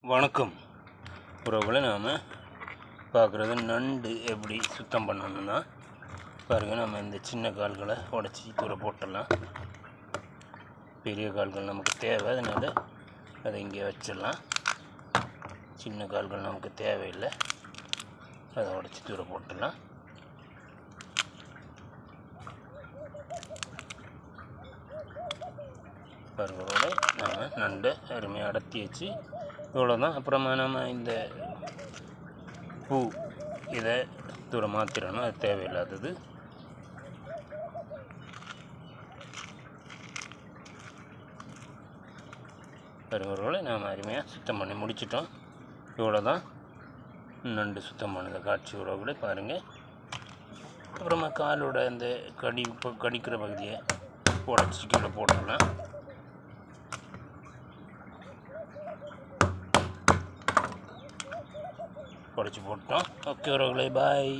வணக்கம் உறவுகளை நாம் பார்க்குறது நண்டு எப்படி சுத்தம் பண்ணணும்னா பாருங்கள். நம்ம இந்த சின்ன கால்களை உடச்சி தூர போட்டுடலாம். பெரிய கால்கள் நமக்கு தேவை, அதனால் அதை இங்கே வச்சிடலாம். சின்ன கால்கள் நமக்கு தேவையில்லை, அதை உடச்சி தூர போட்டுடலாம். பருவரோட நம்ம நண்டை அருமையாக அடர்த்தி வச்சு இவ்வளோதான். அப்புறமா நம்ம இந்த பூ இதை தூரம் மாற்றிடணும், அது தேவையில்லாதது. பருவரோட நாம் அருமையாக சுத்தம் பண்ணி முடிச்சிட்டோம். இவ்வளோதான் நண்டு சுத்தம் பண்ணது காட்சி உறவுகளை பாருங்கள். அப்புறமா காலோட அந்த கடிக்கிற பகுதியை உடச்சி கீழே போட்டுடலாம். உடச்சி போட்டோம். ஓகே உறவுகளே, பாய்.